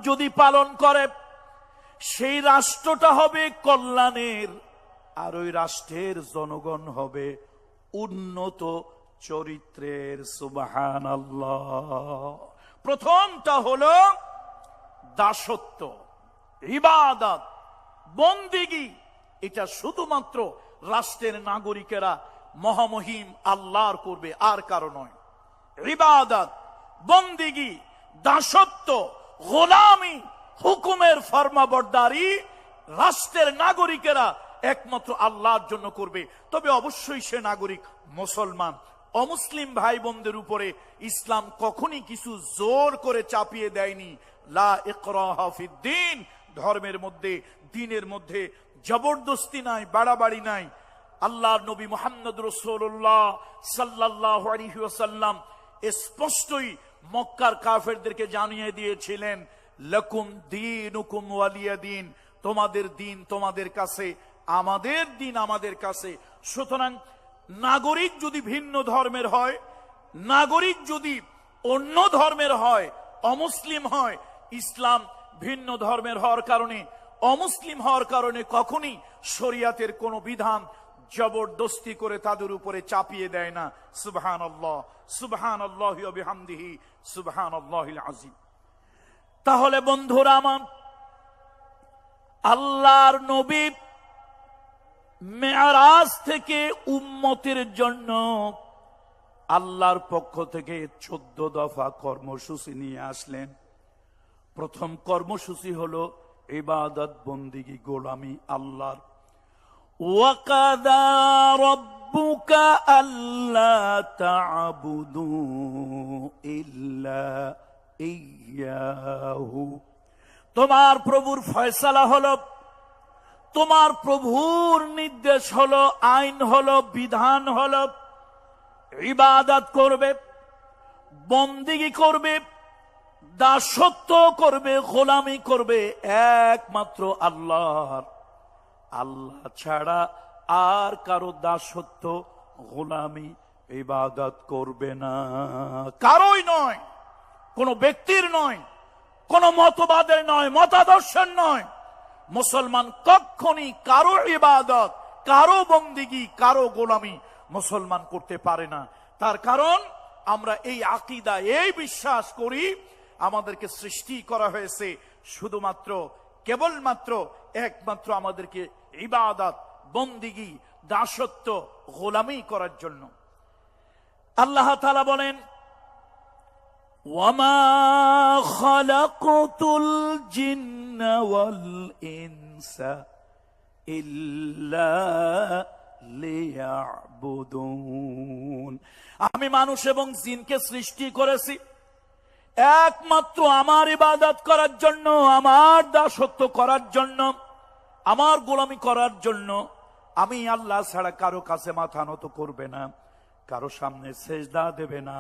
যদি পালন করে সেই রাষ্ট্রটা হবে কল্যাণের, আর ওই রাষ্ট্রের জনগণ হবে উন্নত চরিত্রের। সুবহানাল্লাহ। প্রথমটা হলো দাসত্ব, ইবাদত, বন্দিগি। এটা শুধুমাত্র রাষ্ট্রের নাগরিকেরা মহামহিম আল্লাহর করবে, আর কারো নয়। ইবাদত, বন্দিগি, দাসত্ব, গোলামি, হুকুমের ফরমাবরদারি রাষ্ট্রের নাগরিকেরা একমাত্র আল্লাহর জন্য করবে। তবে অবশ্যই সে নাগরিক মুসলমান। অমুসলিম ভাই বোনদের উপরে ইসলাম কখনই কিছু জোর করে চাপিয়ে দেয়নি। লা ইকরাহা ফিদ্দীন, ধর্মের মধ্যে, দ্বীনের মধ্যে জবরদস্তি নাই, বাড়াবাড়ি নাই। আল্লাহর নবী মুহাম্মদ রাসূলুল্লাহ সাল্লাল্লাহু আলাইহি ওয়াসাল্লাম স্পষ্টই মক্কার কাফেরদেরকে জানিয়ে দিয়েছিলেন, লাকুম দীনুকুম ওয়ালিয়া দীন, তোমাদের দিন তোমাদের কাছে, আমাদের দিন আমাদের কাছে। সুতরাং নাগরিক যদি ভিন্ন ধর্মের হয়, নাগরিক যদি অন্য ধর্মের হয়, অমুসলিম হয়, ইসলাম ভিন্ন ধর্মের হওয়ার কারণে, অমুসলিম হওয়ার কারণে কখনই শরিয়াতের কোন বিধান জবরদস্তি করে তাদের উপরে চাপিয়ে দেয় না। সুবহানাল্লাহ, সুবহানাল্লাহি ওয়া বিহামদিহি, সুবহানাল্লাহিল আযীম। তাহলে বন্ধুরা আমার, আল্লাহর নবী মেরাজ থেকে উম্মতের জন্য আল্লাহর পক্ষ থেকে 14 দফা কর্মসূচি নিয়ে আসলেন। প্রথম কর্মসূচি হলো ইবাদত, বন্দিগি, গোলামি আল্লাহর। ওয়াকাদা রাব্বুকা আল্লা তা'বুদু ইল্লা ইয়াহু, তোমার প্রভুর ফয়সালা হলো, তোমার প্রভুর নির্দেশ হলো, আইন হলো, বিধান হলো, ইবাদত করবে, বন্দিগি করবে, দাসত্ব করবে, গোলামি করবে একমাত্র আল্লাহর। আল্লাহ ছাড়া আর কারো দাসত্ব, গোলামি, ইবাদত করবে না। কারোই নয়, কোন ব্যক্তির নয়, কোন মতবাদের নয়, মতাদর্শের নয়। মুসলমান কখনই কারো ইবাদত, কারো বন্দিগি, কারো গোলামি মুসলমান করতে পারে না। তার কারণ আমরা এই আকীদা, এই বিশ্বাস করি, আমাদেরকে সৃষ্টি করা হয়েছে শুধুমাত্র, কেবলমাত্র, একমাত্র আমাদেরকে ইবাদত, বন্দিগি, দাসত্ব, গোলামি করার জন্য। আল্লাহ তাআলা বলেন, ওয়ামা খালাকতুল জিন্না ওয়াল ইনসা ইল্লা লিয়াবুদুন, আমি মানুষ এবং জিনকে সৃষ্টি করেছি একমাত্র আমার ইবাদত করার জন্য, আমার দাসত্ব করার জন্য, আমার গোলামি করার জন্য। আমি আল্লাহ ছাড়া কারো কাছে মাথা নত করবে না, কারো সামনে সেজদা দেবে না,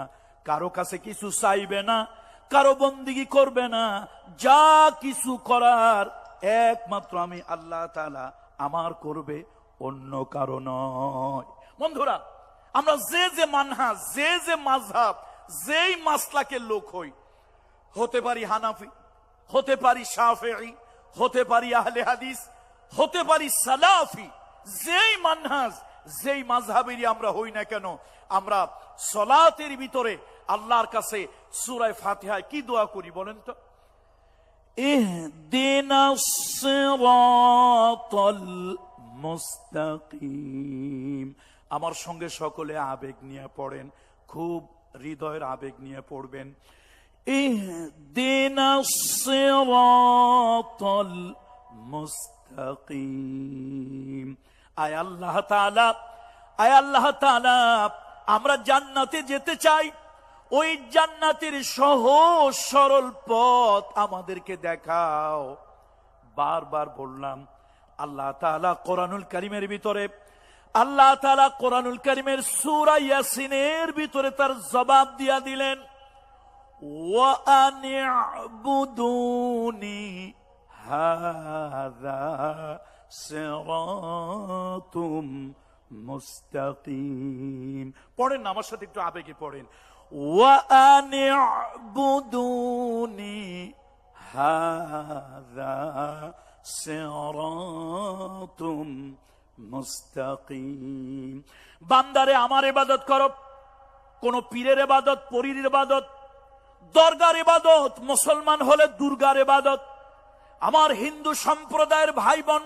কারো কাছে কিছু চাইবে না, কারো বন্দিগি করবে না। যা কিছু করার একমাত্র আমি আল্লাহ তাআলা আমার করবে, অন্য কারো নয়। বন্ধুরা, আমরা যে যে মানহাজ, যে যে মাযহাব, যেই মাসলাকের লোক হই, হতে পারি হানাফি, হতে পারি শাফিঈ, হতে পারি আহলে হাদিস, হতে পারি সালাফি, যেই মানহাজ, যেই মাযহাবেরই আমরা হই না কেন, আমরা সালাতের ভিতরে আল্লাহর কাছে সূরা ফাতিহায় কি দোয়া করি বলেন তো? ইহদিনাস সিরাতাল মুস্তাকিম। আমার সঙ্গে সকলে আবেগ নিয়ে পড়েন, খুব হৃদয়ের আবেগ নিয়ে পড়বেন। ইহদিনাস সিরাতাল মুস্তাকিম। আয় আল্লাহ তাআলা, আয় আল্লাহ তাআলা, আমরা জান্নাতে যেতে চাই, ওই জান্নাতের সহজ সরল পথ আমাদেরকে দেখাও। বারবার বললাম, আল্লাহ তাআলা কোরআনুল কারীমের ভিতরে, আল্লাহ তাআলা কোরআনুল কারীমের সূরা ইয়াসিনের ভিতরে তার জবাব দিয়া দিলেন, ওয়া আনি'বুদুনি হাযা সিরাতুম মুস্তাকিম। পড়েন না আমার সাথে, একটু আবেগে পড়েন। ওয়া আনি'বুদুনি হাযা সিরাতুম মুস্তাকিম। বান্দারে আমার ইবাদত করো, কোন পীরের ইবাদত, পরীর ইবাদত, দরগার ইবাদত, মুসলমান হলে দুর্গার ইবাদত, আমার হিন্দু সম্প্রদায়ের ভাই বোন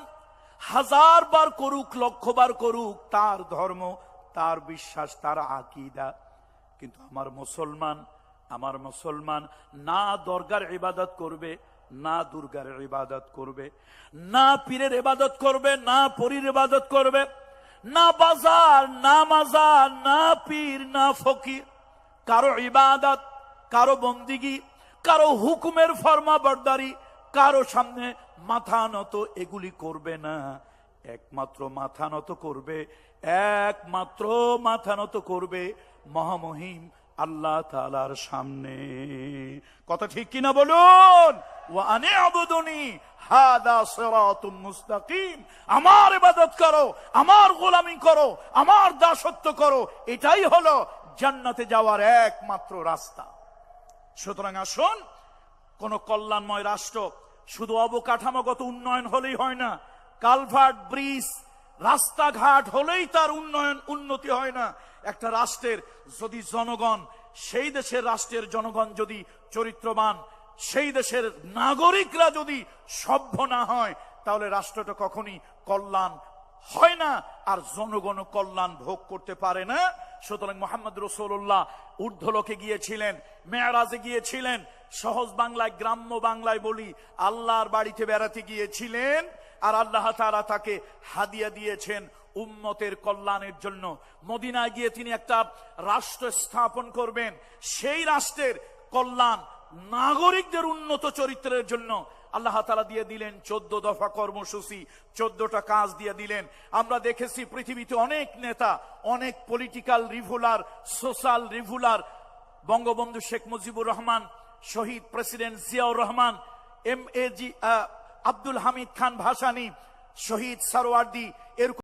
হাজার বার করুক, লক্ষবার করুক, তার ধর্ম, তার বিশ্বাস, তার আকীদা। কিন্তু আমার মুসলমান না দরগার ইবাদত করবে, না দুর্গার ইবাদত করবে, না পীরের ইবাদত করবে, না পরীর ইবাদত করবে, না বাজার, না মাজার, না পীর, না ফকির, কারো ইবাদত, কারো বন্দিগি, কারো হুকুমের ফরমাবরদারি, কারো সামনে মাথা নত এগুলি করবে না। একমাত্র মাথা নত করবে মহামহিম আল্লাহ তাআলার সামনে। কথা ঠিক কিনা বলুন? ওয়া আনি'বুদুনি হাদা সিরাতুম মুস্তাকিম। আমার ইবাদত করো, আমার গোলামি করো, আমার দাসত্ব করো, এটাই হলো জান্নাতে যাওয়ার একমাত্র রাস্তা। সুতরাং আসুন, কোন কল্যাণময় রাষ্ট্র শুধু অবকাঠামোগত উন্নয়ন হলেই হয় না, কালভার্ট, ব্রিজ, রাস্তাঘাট হলেই তার উন্নতি হয় না। একটা রাষ্ট্রের যদি জনগণ, সেই দেশের রাষ্ট্রের জনগণ যদি চরিত্রবান, সেই দেশের নাগরিকরা যদি সভ্য না হয়, তাহলে রাষ্ট্রটা কখনই কল্যাণ হয় না, আর জনগণ কল্যাণ ভোগ করতে পারে না। সুতরাং মুহাম্মদ রাসূলুল্লাহ ঊর্ধ্বলোকে গিয়েছিলেন, মেরাজে গিয়েছিলেন, সহজ বাংলায়, গ্রাম্য বাংলায় বলি, আল্লাহর বাড়িতে বেড়াতে গিয়েছিলেন, আর আল্লাহ তাআলা তাকে হাদিয়া দিয়েছেন উম্মতের কল্যাণের জন্য। মদিনায় গিয়ে তিনি একটা রাষ্ট্র স্থাপন করবেন, সেই রাষ্ট্রের কল্যাণ, নাগরিকদের উন্নত চরিত্রের জন্য আল্লাহ তাআলা দিয়ে দিলেন 14 দফা কর্মসূচি, 14টা কাজ দিয়ে দিলেন। আমরা দেখেছি পৃথিবীতে অনেক নেতা, অনেক পলিটিক্যাল রিভুলার, সোশ্যাল রিভুলার, বঙ্গবন্ধু শেখ মুজিবুর রহমান, শহীদ প্রেসিডেন্ট জিয়াউর রহমান, আব্দুল হামিদ খান ভাসানী, শহীদ সারওয়ার্দী, এরকম